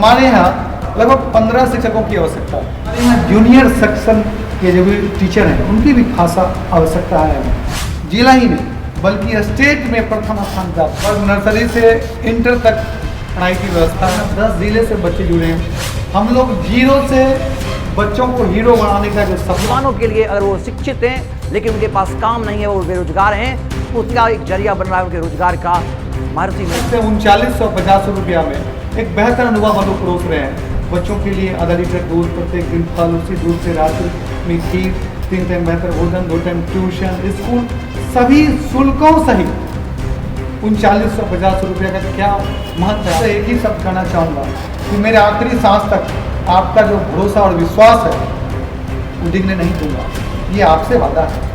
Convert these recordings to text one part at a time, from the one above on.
हमारे यहाँ लगभग 15 शिक्षकों की आवश्यकता है। हमारे यहाँ जूनियर सेक्शन के जो भी टीचर हैं उनकी भी खासा आवश्यकता है। जिला ही नहीं बल्कि स्टेट में प्रथम स्थान प्राप्त, और नर्सरी से इंटर तक पढ़ाई की व्यवस्था है। 10 जिले से बच्चे जुड़े हैं। हम लोग जीरो से बच्चों को हीरो बनाने का जो सपनों के लिए अगर वो शिक्षित हैं लेकिन उनके पास काम नहीं है, वो बेरोजगार हैं, उसका एक जरिया बन रहा है उनके रोजगार का महर्षि में। 3950 रुपया में एक बेहतर अनुभव हम लोग परोस रहे हैं। बच्चों के लिए आधा लीटर दूध प्रत्येक दिन, फल, उसी दूध से रात्रि में खीर, 3 टाइम बेहतर भोजन, 2 टाइम ट्यूशन, स्कूल, सभी शुल्कों सहित 3950 रुपये का क्या महत्व है। एक ही शब्द कहना चाहूँगा कि मेरे आखिरी सांस तक आपका जो भरोसा और विश्वास है वो डिगने नहीं दूंगा, ये आपसे वादा है।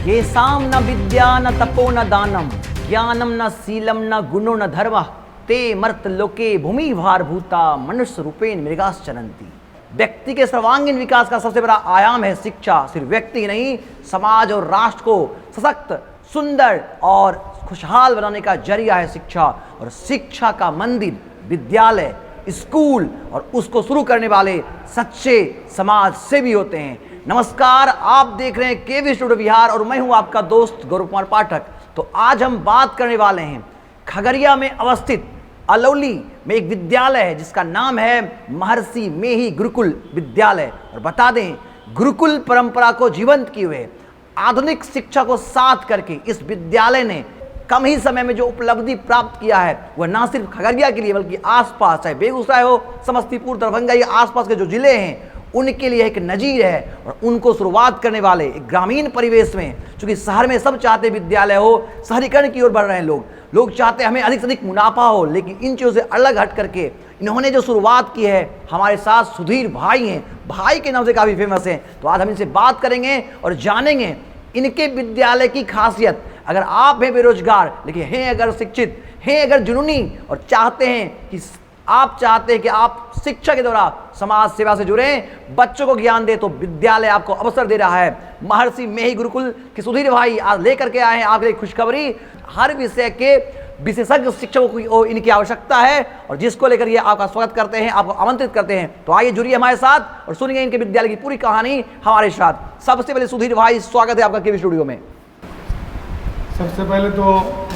ये साम न विद्या न तपो न दानम ज्ञानम न शीलम न गुणो न धर्म ते मर्त लोके भूमि भार भूता मनुष्य रूपेण मृगास चरंती। व्यक्ति के सर्वांगीण विकास का सबसे बड़ा आयाम है शिक्षा। सिर्फ व्यक्ति नहीं, समाज और राष्ट्र को सशक्त, सुंदर और खुशहाल बनाने का जरिया है शिक्षा। और शिक्षा का मंदिर विद्यालय, स्कूल और उसको शुरू करने वाले सच्चे समाज सेवी होते हैं। नमस्कार, आप देख रहे हैं केवी स्टूडियो बिहार और मैं हूं आपका दोस्त गौरव कुमार पाठक। तो आज हम बात करने वाले हैं खगड़िया में अवस्थित अलौली में एक विद्यालय है जिसका नाम है महर्षि मेही गुरुकुल विद्यालय। और बता दें, गुरुकुल परंपरा को जीवंत किए हुए आधुनिक शिक्षा को साथ करके इस विद्यालय ने कम ही समय में जो उपलब्धि प्राप्त किया है वह ना सिर्फ खगड़िया के लिए बल्कि आसपास, चाहे बेगूसराय हो, समस्तीपुर, दरभंगा, ये आसपास के जो जिले हैं उनके लिए एक नजीर है। और उनको शुरुआत करने वाले एक ग्रामीण परिवेश में, क्योंकि शहर में सब चाहते विद्यालय हो, शहरीकरण की ओर बढ़ रहे हैं लोग चाहते हमें अधिक से अधिक मुनाफा हो, लेकिन इन चीज़ों से अलग हट करके इन्होंने जो शुरुआत की है, हमारे साथ सुधीर भाई हैं, भाई के नाम से काफ़ी फेमस हैं। तो आज हम इनसे बात करेंगे और जानेंगे इनके विद्यालय की खासियत। अगर आप हैं बेरोजगार लेकिन हैं अगर शिक्षित, हैं अगर जुनूनी और चाहते हैं कि आप शिक्षा के द्वारा समाज सेवा से जुड़े, बच्चों को ज्ञान दे, तो विद्यालय आपको अवसर दे रहा है। महर्षि मेही गुरुकुल के सुधीर भाई आज लेकर के आए हैं आपके लिए खुशखबरी। हर विषय के विशेषज्ञ शिक्षकों को इनकी आवश्यकता है और जिसको लेकर ये आपका स्वागत करते हैं, आपको आमंत्रित करते हैं। तो आइए जुड़िए हमारे साथ और सुनिए इनके विद्यालय की पूरी कहानी हमारे साथ। सबसे पहले सुधीर भाई, स्वागत है आपका केवी स्टूडियो में। सबसे पहले तो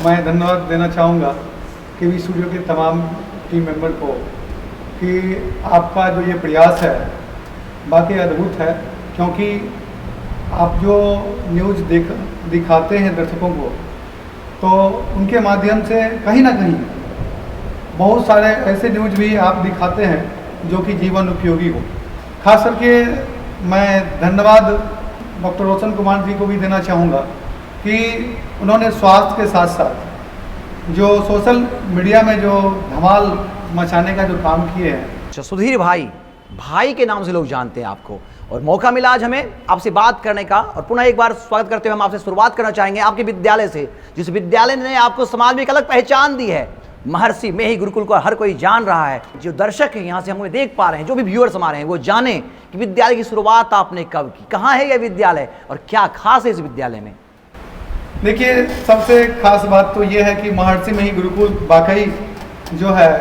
मैं धन्यवाद देना चाहूँगा केवी स्टूडियो के तमाम टीम मेंबर को कि आपका जो ये प्रयास है बाकी अद्भुत है, क्योंकि आप जो न्यूज़ दिखाते हैं दर्शकों को, तो उनके माध्यम से कहीं ना कहीं बहुत सारे ऐसे न्यूज़ भी आप दिखाते हैं जो कि जीवन उपयोगी हो। खास करके मैं धन्यवाद डॉक्टर रोशन कुमार जी को भी देना चाहूँगा कि उन्होंने स्वास्थ्य के साथ साथ जो सोशल मीडिया में जो धमाल मचाने का जो काम किए हैं। अच्छा सुधीर भाई के नाम से लोग जानते हैं आपको, और मौका मिला आज हमें आपसे बात करने का। और पुनः एक बार स्वागत करते हुए हम आपसे शुरुआत करना चाहेंगे आपके विद्यालय से, जिस विद्यालय ने आपको समाज में एक अलग पहचान दी है। महर्षि मेही गुरुकुल को हर कोई जान रहा है। जो दर्शक है यहाँ से हमें देख पा रहे हैं, जो भी व्यूअर्स हमारे हैं, वो जाने कि विद्यालय की शुरुआत आपने कब की, कहाँ है यह विद्यालय और क्या खास है इस विद्यालय में। देखिए, सबसे खास बात तो ये है कि महर्षि मेही गुरुकुल वाकई जो है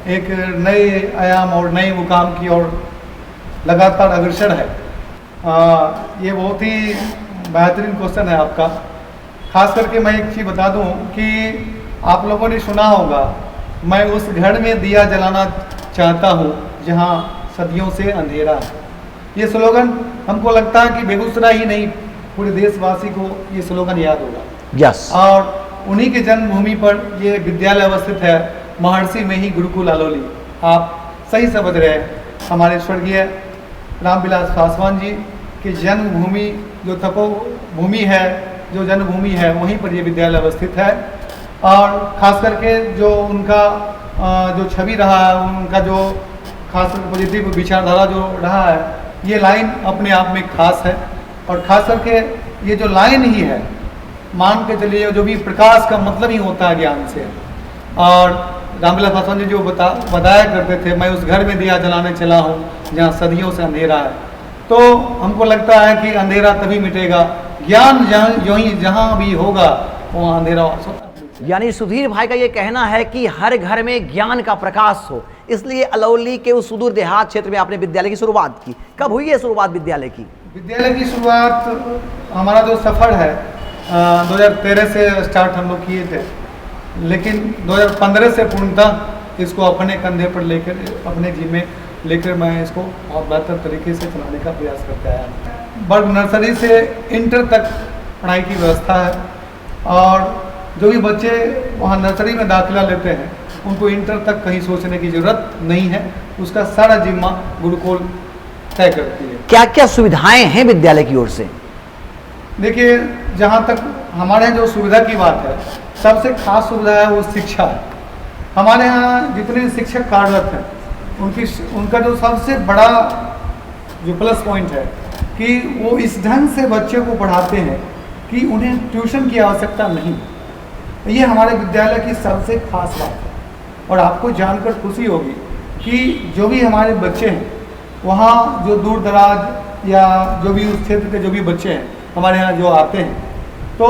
एक नए आयाम और नए मुकाम की ओर लगातार अग्रसर है। ये बहुत ही बेहतरीन क्वेश्चन है आपका। खास करके मैं एक चीज़ बता दूं कि आप लोगों ने सुना होगा, मैं उस घर में दिया जलाना चाहता हूं जहां सदियों से अंधेरा है। ये स्लोगन हमको लगता है कि बेगूसराय ही नहीं, पूरे देशवासी को ये स्लोगन याद होगा। यस। और उन्हीं के जन्मभूमि पर ये विद्यालय अवस्थित है, महर्षि मेही गुरुकुल अलौली। आप सही समझ रहे हैं, हमारे स्वर्गीय रामविलास पासवान जी की जन्मभूमि जो तपोभूमि है, जो जन्मभूमि है, वहीं पर ये विद्यालय अवस्थित है। और खास करके जो उनका जो छवि रहा है, उनका जो खास पॉजिटिव विचारधारा जो रहा है, ये लाइन अपने आप में खास है। और खास करके ये जो लाइन ही है, मान के चलिए जो भी प्रकाश का मतलब ही होता है ज्ञान से। और रामविलास पासवान जी जो बताया करते थे, मैं उस घर में दिया जलाने चला हूँ जहाँ सदियों से अंधेरा है। तो हमको लगता है कि अंधेरा तभी मिटेगा, ज्ञान जहाँ भी होगा वहाँ अंधेरा। यानी सुधीर भाई का ये कहना है कि हर घर में ज्ञान का प्रकाश हो, इसलिए अलौली के उस सुदूर देहात क्षेत्र में आपने विद्यालय की शुरुआत की। कब हुई है शुरुआत विद्यालय की? विद्यालय की शुरुआत हमारा जो सफ़र है 2013 से स्टार्ट हम लोग किए थे, लेकिन 2015 से पूर्णतः इसको अपने कंधे पर लेकर, अपने जिम्मे लेकर मैं इसको बहुत बेहतर तरीके से चलाने का प्रयास करते आया। वर्ग नर्सरी से इंटर तक पढ़ाई की व्यवस्था है, और जो भी बच्चे वहाँ नर्सरी में दाखिला लेते हैं उनको इंटर तक कहीं सोचने की ज़रूरत नहीं है, उसका सारा जिम्मा गुरुकुल तय करती है। क्या क्या सुविधाएं हैं विद्यालय की ओर से? देखिए, जहाँ तक हमारे यहाँ जो सुविधा की बात है, सबसे खास सुविधा है वो शिक्षा है। हमारे यहाँ जितने शिक्षक कार्यरत हैं उनका जो सबसे बड़ा जो प्लस पॉइंट है कि वो इस ढंग से बच्चे को पढ़ाते हैं कि उन्हें ट्यूशन की आवश्यकता नहीं। ये हमारे विद्यालय की सबसे खास बात है। और आपको जानकर खुशी होगी कि जो भी हमारे बच्चे हैं वहाँ जो दूर दराज या जो भी उस क्षेत्र के जो भी बच्चे हैं हमारे यहाँ जो आते हैं, तो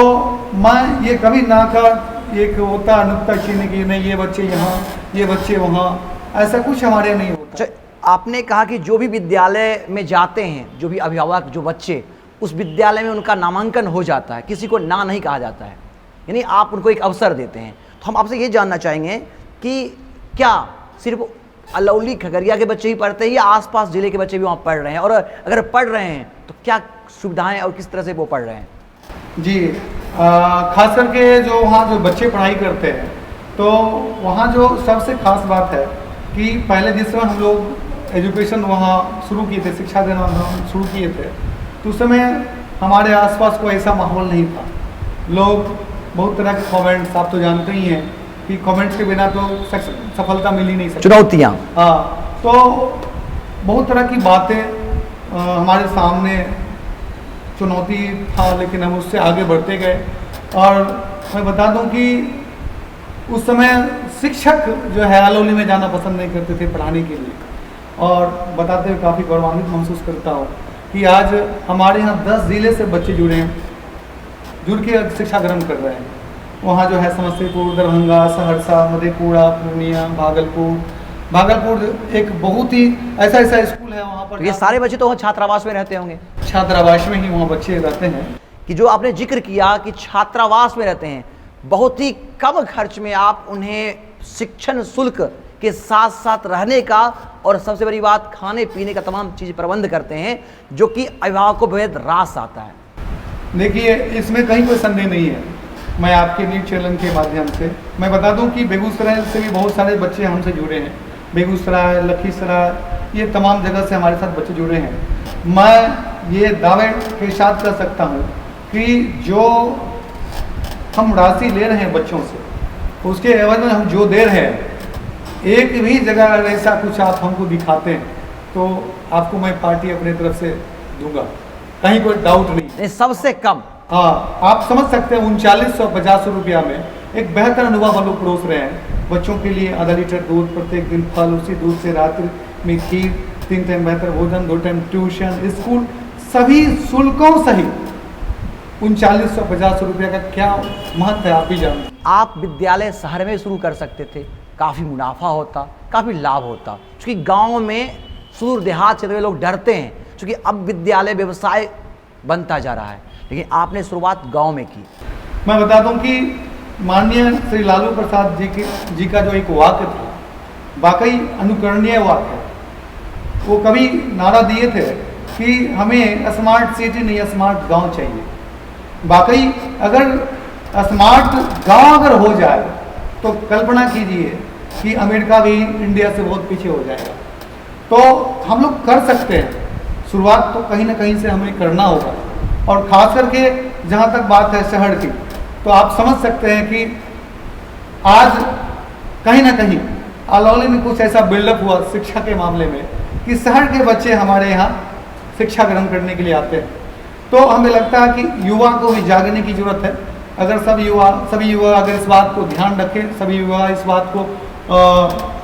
मैं ये कभी ना कर एक होता नुक्ता चीनी की नहीं ये बच्चे यहाँ ये बच्चे वहाँ, ऐसा कुछ हमारे यहाँ नहीं होता। आपने कहा कि जो भी विद्यालय में जाते हैं, जो भी अभिभावक, जो बच्चे, उस विद्यालय में उनका नामांकन हो जाता है, किसी को ना नहीं कहा जाता है, यानी आप उनको एक अवसर देते हैं। तो हम आपसे ये जानना चाहेंगे कि क्या सिर्फ अलौली खगड़िया के बच्चे ही पढ़ते हैं या आसपास जिले के बच्चे भी वहाँ पढ़ रहे हैं, और अगर पढ़ रहे हैं तो क्या सुविधाएं और किस तरह से वो पढ़ रहे हैं? जी, खास करके जो वहाँ जो बच्चे पढ़ाई करते हैं, तो वहाँ जो सबसे खास बात है कि पहले जिस समय हम लोग एजुकेशन वहाँ शुरू किए थे, शिक्षा देना हम शुरू किए थे, तो उस समय हमारे आसपास कोई ऐसा माहौल नहीं था। लोग बहुत तरह के कमेंट्स, आप तो जानते ही हैं कि कमेंट्स के बिना तो सफलता मिल ही नहीं सकती, चुनौतियाँ। हाँ, तो बहुत तरह की बातें हमारे सामने चुनौती था, लेकिन हम उससे आगे बढ़ते गए। और मैं बता दूं कि उस समय शिक्षक जो है अलौली में जाना पसंद नहीं करते थे पढ़ाने के लिए, और बताते हुए काफ़ी गौरवान्वित महसूस करता हूँ कि आज हमारे यहाँ 10 जिले से बच्चे जुड़े हैं, जुड़ के शिक्षा ग्रहण कर रहे हैं। वहाँ जो है समस्तीपुर, दरभंगा, सहरसा, मधेपुरा, पूर्णिया, भागलपुर एक बहुत ही ऐसा स्कूल है वहाँ पर। तो ये सारे बच्चे तो छात्रावास में रहते होंगे? छात्रावास में ही वहाँ बच्चे रहते हैं। कि जो आपने जिक्र किया कि छात्रावास में रहते हैं, बहुत ही कम खर्च में आप उन्हें शिक्षण शुल्क के साथ साथ रहने का और सबसे बड़ी बात खाने पीने का तमाम चीज़ प्रबंध करते हैं, जो कि अभिभावक को बेहद रास आता है। देखिए, इसमें कहीं कोई संदेह नहीं है। मैं आपके न्यूज़ चैनल के माध्यम से मैं बता दूं कि बेगूसराय से भी बहुत सारे बच्चे हमसे जुड़े हैं। बेगूसराय, लखीसराय, ये तमाम जगह से हमारे साथ बच्चे जुड़े हैं। मैं ये दावे के साथ कर सकता हूँ कि जो हम राशि ले रहे हैं बच्चों से, उसके एवज में हम जो दे रहे हैं, एक भी जगह अगर ऐसा कुछ आप हमको दिखाते हैं तो आपको मैं पार्टी अपने तरफ से दूंगा, कहीं कोई डाउट नहीं। सबसे कम, हाँ, आप समझ सकते हैं 3950 रुपया में एक बेहतर अनुभव हम लोग परोस रहे हैं बच्चों के लिए। आधा लीटर दूध, प्रत्येक दिन फल, उसी दूध से रात्रि में खीर, 3 टाइम बेहतर भोजन, 2 टाइम ट्यूशन, स्कूल, सभी शुल्कों सहित 3950 रुपया का क्या महत्व है आप ही जानते। आप विद्यालय शहर में शुरू कर सकते थे, काफ़ी मुनाफा होता, काफ़ी लाभ होता, क्योंकि गाँव में सुदूर देहात क्षेत्र में लोग डरते हैं, क्योंकि अब विद्यालय व्यवसाय बनता जा रहा है, लेकिन आपने शुरुआत गांव में की। मैं बता दूं कि माननीय श्री लालू प्रसाद जी का जो एक वाक्य था, वाकई अनुकरणीय वाक्य है। वो कभी नारा दिए थे कि हमें स्मार्ट सिटी नहीं, स्मार्ट गांव चाहिए। वाकई अगर स्मार्ट गांव अगर हो जाए तो कल्पना कीजिए कि अमेरिका भी इंडिया से बहुत पीछे हो जाएगा। तो हम लोग कर सकते हैं, शुरुआत तो कहीं ना कहीं से हमें करना होगा। और ख़ास करके जहाँ तक बात है शहर की, तो आप समझ सकते हैं कि आज कहीं ना कहीं अलौली में कुछ ऐसा बिल्डअप हुआ शिक्षा के मामले में कि शहर के बच्चे हमारे यहाँ शिक्षा ग्रहण करने के लिए आते हैं। तो हमें लगता है कि युवा को भी जागने की जरूरत है। अगर सभी युवा अगर इस बात को ध्यान रखें, सभी युवा इस बात को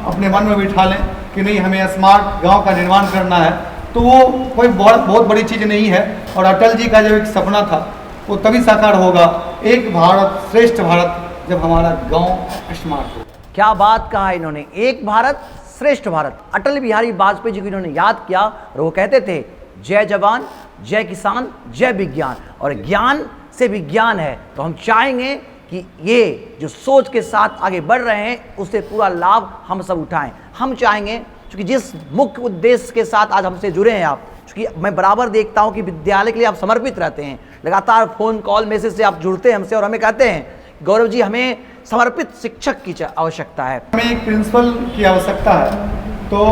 अपने मन में बिठा लें कि नहीं, हमें स्मार्ट गांव का निर्माण करना है, तो वो कोई बहुत बड़ी चीज़ नहीं है। और अटल जी का जो एक सपना था वो तभी साकार होगा, एक भारत श्रेष्ठ भारत, जब हमारा गांव स्मार्ट हो। क्या बात कहा इन्होंने, एक भारत श्रेष्ठ भारत। अटल बिहारी वाजपेयी जी को इन्होंने याद किया और वो कहते थे जय जवान, जय किसान, जय विज्ञान। और ज्ञान से विज्ञान है, तो हम चाहेंगे कि ये जो सोच के साथ आगे बढ़ रहे हैं उससे पूरा लाभ हम सब उठाएं। हम चाहेंगे, क्योंकि जिस मुख्य उद्देश्य के साथ आज हमसे जुड़े हैं आप, क्योंकि मैं बराबर देखता हूं कि विद्यालय के लिए आप समर्पित रहते हैं, लगातार फ़ोन कॉल मैसेज से आप जुड़ते हैं हमसे और हमें कहते हैं गौरव जी हमें समर्पित शिक्षक की आवश्यकता है, हमें एक प्रिंसिपल की आवश्यकता है। तो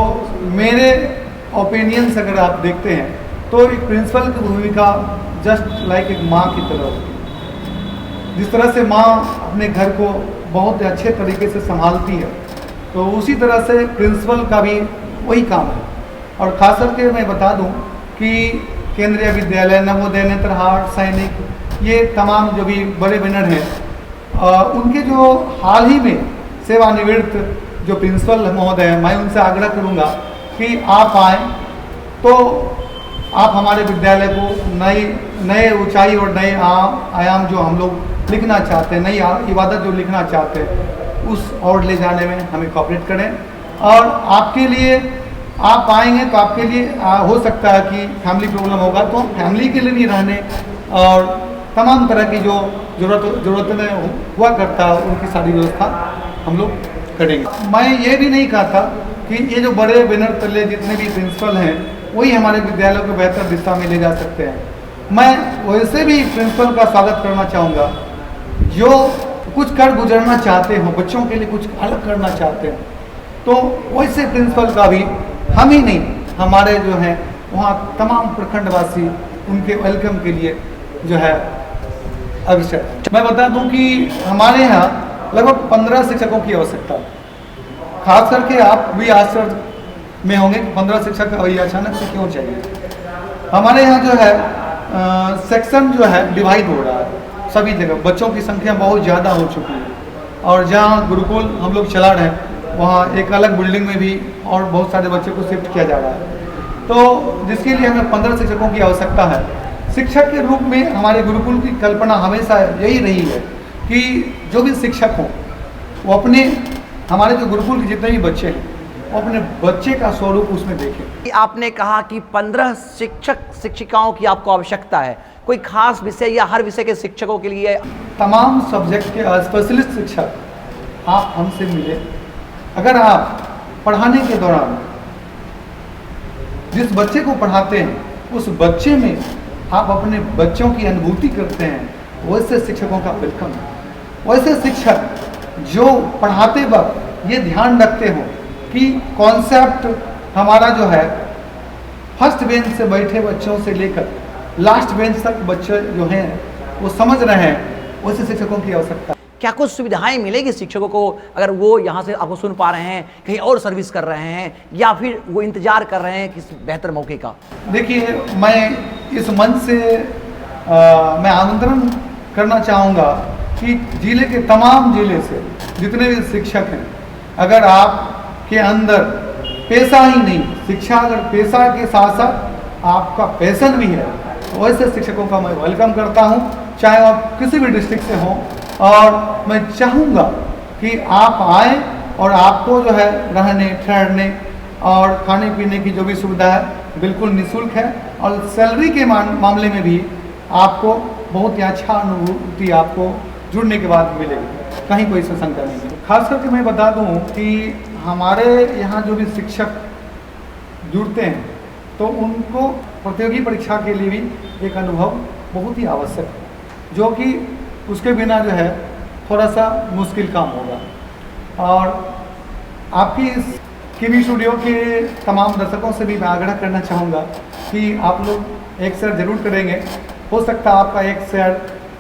मेरे ओपिनियन से अगर आप देखते हैं तो एक प्रिंसिपल की भूमिका जस्ट लाइक एक माँ की तरह होती है। जिस तरह से माँ अपने घर को बहुत अच्छे तरीके से संभालती है, तो उसी तरह से प्रिंसिपल का भी वही काम है। और खास करके मैं बता दूं कि केंद्रीय विद्यालय, नवोदय, नेत्रहार, सैनिक, ये तमाम जो भी बड़े बैनर हैं, उनके जो हाल ही में सेवानिवृत्त जो प्रिंसिपल महोदय हैं, मैं उनसे आग्रह करूंगा कि आप आएँ तो आप हमारे विद्यालय को नए ऊंचाई और नए आयाम जो हम लोग लिखना चाहते हैं, नई इबादत जो लिखना चाहते हैं, उस ओर ले जाने में हमें कोऑपरेट करें। और आपके लिए आप आएंगे तो आपके लिए हो सकता है कि फैमिली प्रॉब्लम होगा, तो फैमिली के लिए भी रहने और तमाम तरह की जो ज़रूरतें हुआ करता है उनकी सारी व्यवस्था हम लोग करेंगे। मैं ये भी नहीं कहा था कि ये जो बड़े बैनर तले जितने भी प्रिंसिपल हैं वही हमारे विद्यालयों को बेहतर दिशा में ले जा सकते हैं। मैं वैसे भी प्रिंसिपल का स्वागत करना चाहूँगा जो कुछ कर गुजरना चाहते हो, बच्चों के लिए कुछ अलग करना चाहते हैं, तो वैसे प्रिंसिपल का भी हम ही नहीं, हमारे जो हैं वहाँ तमाम प्रखंडवासी उनके वेलकम के लिए जो है अवसर। मैं बता दूं कि हमारे यहाँ लगभग 15 शिक्षकों की आवश्यकता है। खास करके आप भी आश्चर्य में होंगे कि 15 शिक्षक अचानक से क्यों चाहिए। हमारे यहाँ जो है सेक्शन जो है डिवाइड हो रहा है सभी जगह, बच्चों की संख्या बहुत ज़्यादा हो चुकी है। और जहाँ गुरुकुल हम लोग चला रहे हैं वहाँ एक अलग बिल्डिंग में भी और बहुत सारे बच्चों को शिफ्ट किया जा रहा है, तो जिसके लिए हमें 15 शिक्षकों की आवश्यकता है। शिक्षक के रूप में हमारे गुरुकुल की कल्पना हमेशा यही रही है कि जो भी शिक्षक हों वो अपने, हमारे जो गुरुकुल के जितने भी बच्चे हैं वो अपने बच्चे का स्वरूप उसमें देखें। आपने कहा कि 15 शिक्षक शिक्षिकाओं की आपको आवश्यकता है, कोई खास विषय या हर विषय के शिक्षकों के लिए? तमाम सब्जेक्ट के स्पेशलिस्ट शिक्षक आप हमसे मिले। अगर आप पढ़ाने के दौरान जिस बच्चे को पढ़ाते हैं उस बच्चे में आप अपने बच्चों की अनुभूति करते हैं, वैसे शिक्षकों का वेलकम है। वैसे शिक्षक जो पढ़ाते वक्त ये ध्यान रखते हो कि कॉन्सेप्ट हमारा जो है फर्स्ट बेंच से बैठे बच्चों से लेकर लास्ट बेंच तक बच्चे जो हैं वो समझ रहे हैं, वैसे शिक्षकों की आवश्यकता। क्या कुछ सुविधाएं मिलेगी शिक्षकों को अगर वो यहाँ से आपको सुन पा रहे हैं, कहीं और सर्विस कर रहे हैं, या फिर वो इंतजार कर रहे हैं किसी बेहतर मौके का? देखिए, मैं इस मंच से मैं आमंत्रण करना चाहूँगा कि जिले के तमाम जिले से जितने भी शिक्षक हैं, अगर आपके अंदर पैसा ही नहीं, शिक्षा अगर पैसा के साथ साथ आपका पैशन भी है, तो वैसे शिक्षकों का मैं वेलकम करता हूँ, चाहे आप किसी भी डिस्ट्रिक्ट से हों। और मैं चाहूँगा कि आप आएँ और आपको जो है रहने ठहरने और खाने पीने की जो भी सुविधा है बिल्कुल निःशुल्क है। और सैलरी के मामले में भी आपको बहुत ही अच्छा अनुभूति आपको जुड़ने के बाद मिलेगी, कहीं कोई शंका नहीं है। खास करके मैं बता दूं कि हमारे यहाँ जो भी शिक्षक जुड़ते हैं तो उनको प्रतियोगी परीक्षा के लिए भी एक अनुभव बहुत ही आवश्यक है, जो कि उसके बिना जो है थोड़ा सा मुश्किल काम होगा। और आपकी इस केवी स्टूडियो के तमाम दर्शकों से भी मैं आग्रह करना चाहूँगा कि आप लोग एक शेयर जरूर करेंगे। हो सकता है आपका एक शेयर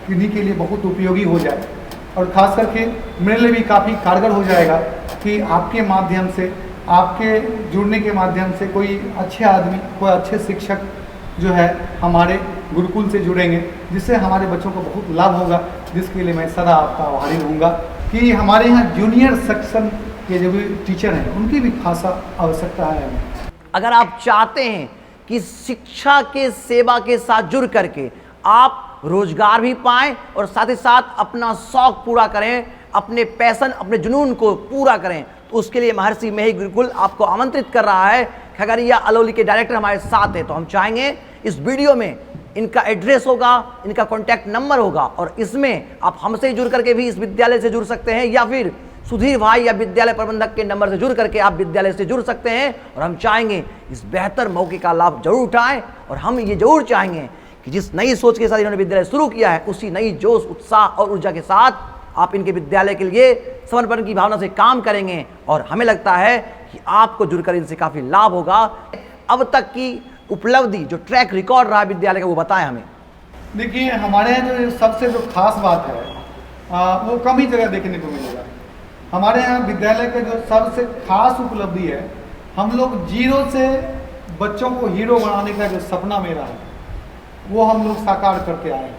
किन्हीं के लिए बहुत उपयोगी हो जाए, और ख़ास करके मेरे लिए भी काफ़ी कारगर हो जाएगा कि आपके माध्यम से, आपके जुड़ने के माध्यम से कोई अच्छे आदमी, कोई अच्छे शिक्षक जो है हमारे गुरुकुल से जुड़ेंगे, जिससे हमारे बच्चों को बहुत लाभ होगा, जिसके लिए मैं सदा आपका आभारी रहूँगा। कि हमारे यहाँ जूनियर सेक्शन के जो भी टीचर हैं उनकी भी खासा आवश्यकता है हमें। अगर आप चाहते हैं कि शिक्षा के सेवा के साथ जुड़ करके आप रोजगार भी पाएं और साथ ही साथ अपना शौक पूरा करें, अपने पैशन, अपने जुनून को पूरा करें, तो उसके लिए महर्षि मेही गुरुकुल आपको आमंत्रित कर रहा है। खगड़िया अलौली के डायरेक्टर हमारे साथ हैं, तो हम चाहेंगे इस वीडियो में इनका एड्रेस होगा, इनका कॉन्टैक्ट नंबर होगा, और इसमें आप हमसे जुड़ करके भी इस विद्यालय से जुड़ सकते हैं, या फिर सुधीर भाई या विद्यालय प्रबंधक के नंबर से जुड़ करके आप विद्यालय से जुड़ सकते हैं। और हम चाहेंगे इस बेहतर मौके का लाभ जरूर उठाएं, और हम ये जरूर चाहेंगे कि जिस नई सोच के साथ इन्होंने विद्यालय शुरू किया है, उसी नई जोश, उत्साह और ऊर्जा के साथ आप इनके विद्यालय के लिए समर्पण की भावना से काम करेंगे, और हमें लगता है कि आपको जुड़कर इनसे काफ़ी लाभ होगा। अब तक की उपलब्धि, जो ट्रैक रिकॉर्ड रहा विद्यालय का, वो बताएं हमें। देखिए, हमारे यहाँ जो सबसे जो खास बात है वो कम ही जगह देखने को मिलेगा। हमारे यहाँ विद्यालय का जो सबसे खास उपलब्धि है, हम लोग जीरो से बच्चों को हीरो बनाने का जो सपना मेरा है वो हम लोग साकार करके आए हैं।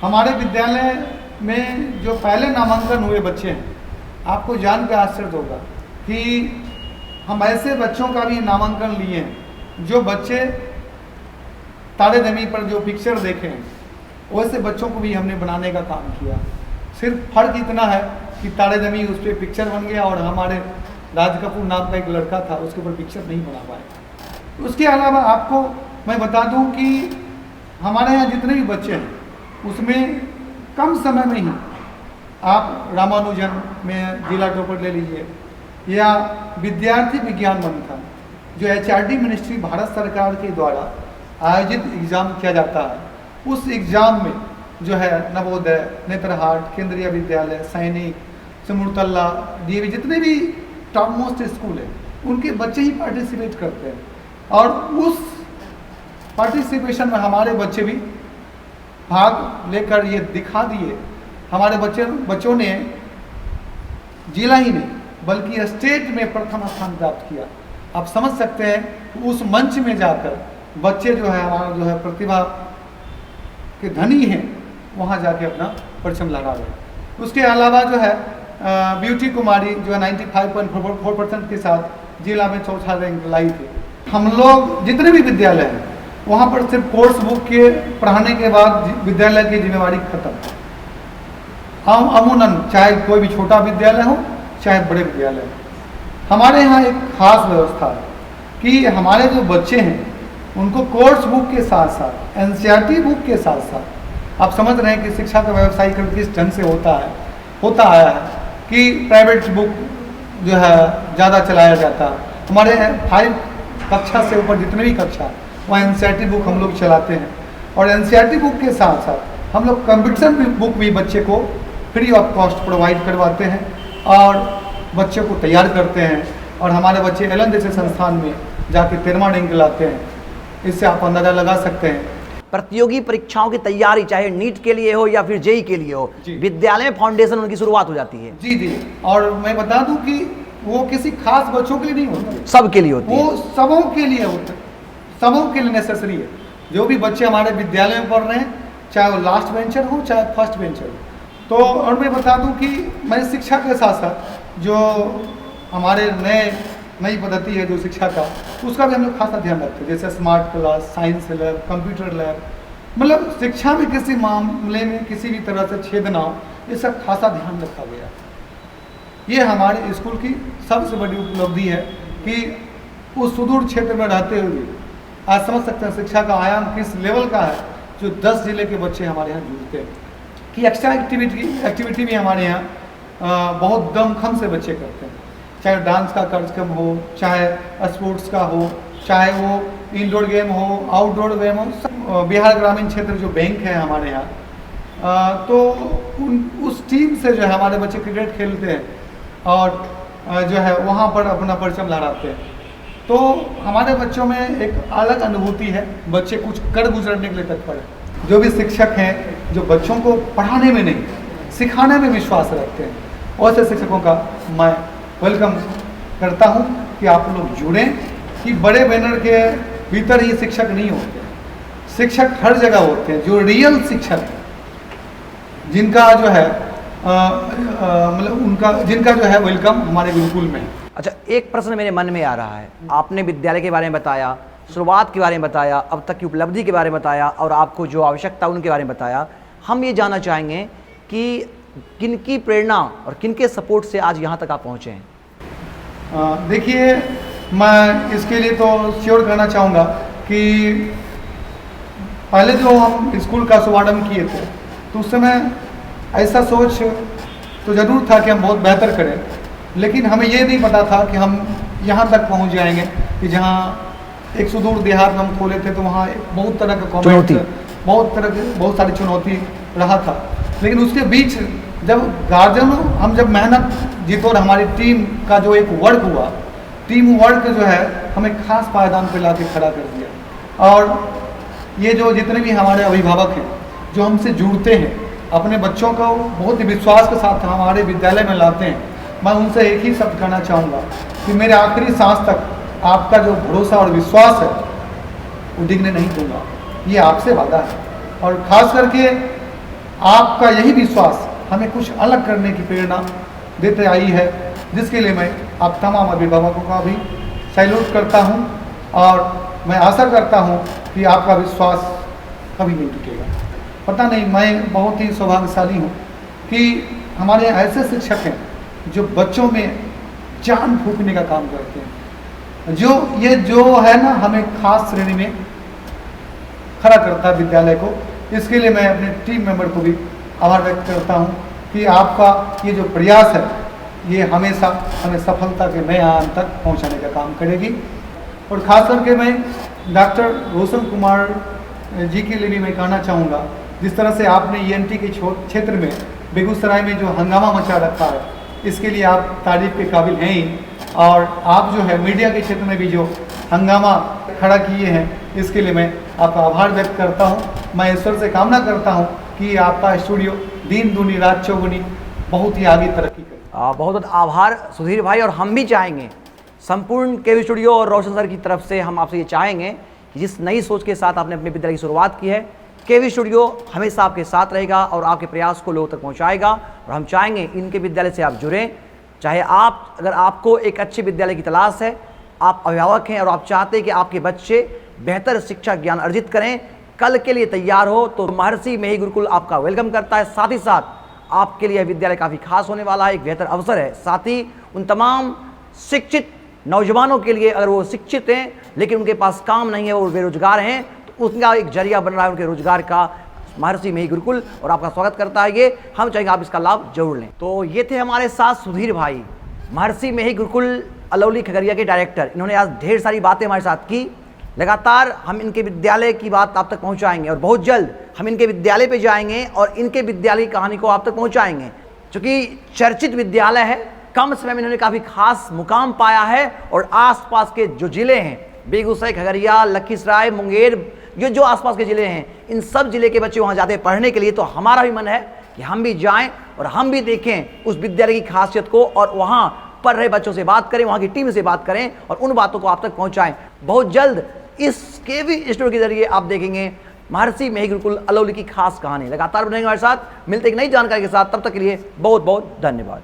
हमारे विद्यालय में जो पहले नामांकन हुए बच्चे हैं, आपको जान के आश्चर्य होगा कि हम ऐसे बच्चों का भी नामांकन लिए हैं जो बच्चे तारे ज़मीं पर जो पिक्चर देखे हैं वैसे बच्चों को भी हमने बनाने का काम किया। सिर्फ फर्क इतना है कि तारे ज़मीं उस पर पिक्चर बन गया और हमारे राज कपूर नाम का एक लड़का था उसके ऊपर पिक्चर नहीं बना पाया। उसके अलावा आपको मैं बता दूं कि हमारे यहाँ जितने भी बच्चे हैं उसमें कम समय में ही आप रामानुजन में जिला टॉपर ले लीजिए, या विद्यार्थी विज्ञान मंथन जो HRD मिनिस्ट्री भारत सरकार के द्वारा आयोजित एग्ज़ाम किया जाता है, उस एग्ज़ाम में जो है नवोदय, नेत्रहाट, केंद्रीय विद्यालय, सैनिक, सिमुरतल्ला, DAV, जितने भी टॉप मोस्ट स्कूल है उनके बच्चे ही पार्टिसिपेट करते हैं। और उस पार्टिसिपेशन में हमारे बच्चे भी भाग लेकर ये दिखा दिए। हमारे बच्चों ने जिला ही नहीं बल्कि स्टेट में प्रथम स्थान प्राप्त किया। आप समझ सकते हैं कि उस मंच में जाकर बच्चे जो है हमारा जो है प्रतिभा के धनी हैं, वहाँ जाके अपना परचम लगा रहे। उसके अलावा जो है ब्यूटी कुमारी जो है 95.4% के साथ जिला में चौथा रैंक लाई थी। हम लोग जितने भी विद्यालय हैं वहाँ पर सिर्फ कोर्स बुक के पढ़ाने के बाद विद्यालय की जिम्मेवारी खत्म। हम अमूनन चाहे कोई भी छोटा विद्यालय हो चाहे बड़े विद्यालय हो, हमारे यहाँ एक खास व्यवस्था है कि हमारे जो बच्चे हैं उनको कोर्स बुक के साथ साथ NCERT बुक के साथ साथ, आप समझ रहे हैं कि शिक्षा का व्यवसायीकरण किस ढंग से होता आया है कि प्राइवेट बुक जो है ज़्यादा चलाया जाता है। हमारे 5 कक्षा से ऊपर जितने भी कक्षा वहाँ NCERT बुक हम लोग चलाते हैं, और NCERT बुक के साथ साथ हम लोग कंपटीशन बुक भी बच्चे को फ्री ऑफ कॉस्ट प्रोवाइड करवाते हैं और बच्चे को तैयार करते हैं। और हमारे बच्चे एलन जैसे संस्थान में जाके 13वां रैंक लाते हैं। इससे आप अंदाज़ा लगा सकते हैं। प्रतियोगी परीक्षाओं की तैयारी चाहे नीट के लिए हो या फिर JEE के लिए हो, विद्यालय में फाउंडेशन उनकी शुरुआत हो जाती है। जी। और मैं बता दूं कि वो किसी खास बच्चों के लिए नहीं होती, सबके लिए होती है। वो सबों के लिए होता है, सबों के लिए नेसेसरी है। जो भी बच्चे हमारे विद्यालय में पढ़ रहे हैं, चाहे वो लास्ट बेंचर हो चाहे फर्स्ट बेंचर हो। तो और मैं बता दूं कि मैं शिक्षा के साथ साथ जो हमारे नई पद्धति है जो शिक्षा का, उसका भी हम लोग खासा ध्यान रखते हैं, जैसे smart class, science lab, computer lab. मतलब शिक्षा में किसी मामले में किसी भी तरह से छेद ना हो, ये सब खासा ध्यान रखा गया। ये हमारे स्कूल की सबसे बड़ी उपलब्धि है कि उस सुदूर क्षेत्र में रहते हुए आज समझ सकते हैं शिक्षा का आयाम किस लेवल का है, जो 10 जिले के बच्चे हमारे यहाँ जुड़ते हैं। कि एक्स्ट्रा एक्टिविटी भी हमारे यहाँ बहुत दमखम से बच्चे करते हैं, चाहे डांस का कार्यक्रम हो, चाहे स्पोर्ट्स का हो, चाहे वो इंडोर गेम हो, आउटडोर गेम हो। बिहार ग्रामीण क्षेत्र जो बैंक है हमारे यहाँ, तो उस टीम से जो है हमारे बच्चे क्रिकेट खेलते हैं और जो है वहाँ पर अपना परचम लहराते हैं। तो हमारे बच्चों में एक अलग अनुभूति है, बच्चे कुछ कर गुजरने के लिए तत्पर है। जो भी शिक्षक हैं जो बच्चों को पढ़ाने में नहीं सिखाने में विश्वास रखते हैं, ऐसे शिक्षकों का मैं वेलकम करता हूं कि आप लोग जुड़ें। कि बड़े बैनर के भीतर ही शिक्षक नहीं होते, शिक्षक हर जगह होते हैं, जो रियल शिक्षक हैं, जिनका जो है मतलब उनका जिनका जो है वेलकम हमारे गुरुकुल में है। अच्छा, एक प्रश्न मेरे मन में आ रहा है। आपने विद्यालय के बारे में बताया, शुरुआत के बारे में बताया, अब तक की उपलब्धि के बारे में बताया और आपको जो आवश्यकता उनके बारे में बताया। हम ये जानना चाहेंगे कि किनकी प्रेरणा और किनके सपोर्ट से आज यहाँ तक आप पहुँचे हैं? देखिए, मैं इसके लिए तो श्योर करना चाहूँगा कि पहले जो हम स्कूल का शुभारंभ किए थे तो उस समय ऐसा सोच तो ज़रूर था कि हम बहुत बेहतर करें, लेकिन हमें ये नहीं पता था कि हम यहाँ तक पहुँच जाएंगे कि जहाँ एक सुदूर देहात में हम खोले थे तो वहाँ बहुत तरह का चुनौती, बहुत सारी चुनौती रहा था। लेकिन उसके बीच जब गार्जियनों हम जब मेहनत जीतो और हमारी टीम का जो एक वर्क हुआ, टीम वर्क जो है हमें खास पायदान पे ला के खड़ा कर दिया। और ये जो जितने भी हमारे अभिभावक हैं जो हमसे जुड़ते हैं, अपने बच्चों को बहुत ही विश्वास के साथ हमारे विद्यालय में लाते हैं, मैं उनसे एक ही शब्द कहना चाहूँगा कि मेरे आखिरी सांस तक आपका जो भरोसा और विश्वास है वो डिगने नहीं दूंगा। ये आपसे वादा है और ख़ास करके आपका यही विश्वास हमें कुछ अलग करने की प्रेरणा देते आई है, जिसके लिए मैं आप तमाम अभिभावकों का भी सैल्यूट करता हूं और मैं आशा करता हूं कि आपका विश्वास कभी नहीं टूटेगा। पता नहीं, मैं बहुत ही सौभाग्यशाली हूं कि हमारे यहाँ ऐसे शिक्षक हैं जो बच्चों में जान फूंकने का काम करते हैं। जो है ना, हमें खास श्रेणी में खड़ा करता है विद्यालय को। इसके लिए मैं अपने टीम मेंबर को भी आभार व्यक्त करता हूं कि आपका ये जो प्रयास है ये हमेशा हमें सफलता के नए आयाम तक पहुंचाने का काम करेगी। और ख़ास करके मैं डॉक्टर रोशन कुमार जी के लिए भी मैं कहना चाहूँगा, जिस तरह से आपने ENT के क्षेत्र में बेगूसराय में जो हंगामा मचा रखा है, इसके लिए आप तारीफ के काबिल हैं ही। और आप जो है मीडिया के क्षेत्र में भी जो हंगामा खड़ा किए हैं, इसके लिए मैं आपका आभार व्यक्त करता हूं। मैं ईश्वर से कामना करता हूं कि आपका स्टूडियो दिन दूनी रात चौगुनी बहुत ही आगे तरक्की करे। बहुत बहुत आभार सुधीर भाई। और हम भी चाहेंगे संपूर्ण केवी स्टूडियो और रोशन सर की तरफ से हम आपसे ये चाहेंगे कि जिस नई सोच के साथ आपने अपने विद्यालय की शुरुआत की है, केवी स्टूडियो हमेशा आपके साथ रहेगा और आपके प्रयास को लोगों तक पहुंचाएगा। और हम चाहेंगे इनके विद्यालय से आप जुड़ें। चाहे अगर आपको एक अच्छे विद्यालय की तलाश है, आप अभिभावक हैं और आप चाहते हैं कि आपके बच्चे बेहतर शिक्षा ज्ञान अर्जित करें, कल के लिए तैयार हो, तो महर्षि मेही गुरुकुल आपका वेलकम करता है। साथ ही साथ आपके लिए विद्यालय काफ़ी खास होने वाला है, एक बेहतर अवसर है। साथ ही उन तमाम शिक्षित नौजवानों के लिए, अगर वो शिक्षित हैं लेकिन उनके पास काम नहीं है, वो बेरोजगार हैं, तो उसका एक जरिया बन रहा है उनके रोजगार का महर्षि मेही गुरुकुल, और आपका स्वागत करता है ये। हम चाहेंगे आप इसका लाभ जरूर लें। तो ये थे हमारे साथ सुधीर भाई, महर्षि मेही गुरुकुल अलौली खगड़िया के डायरेक्टर। इन्होंने आज ढेर सारी बातें हमारे साथ की। लगातार हम इनके विद्यालय की बात आप तक पहुंचाएंगे और बहुत जल्द हम इनके विद्यालय पे जाएंगे और इनके विद्यालय की कहानी को आप तक पहुंचाएंगे। चूँकि चर्चित विद्यालय है, कम समय में इन्होंने काफ़ी खास मुकाम पाया है और आसपास के जो ज़िले हैं, बेगूसराय, खगड़िया, लखीसराय, मुंगेर, ये जो आसपास के ज़िले हैं, इन सब ज़िले के बच्चे वहाँ जाते हैं पढ़ने के लिए। तो हमारा भी मन है कि हम भी जाएं और हम भी देखें उस विद्यालय की खासियत को और वहाँ पढ़ रहे बच्चों से बात करें, वहाँ की टीम से बात करें और उन बातों को आप तक पहुँचाएं। बहुत जल्द इस केवी स्टूडियो के जरिए आप देखेंगे महर्षि मेही गुरुकुल अलौली की खास कहानी। लगातार बनेंगे हमारे साथ, मिलते एक नई जानकारी के साथ। तब तक के लिए बहुत बहुत धन्यवाद।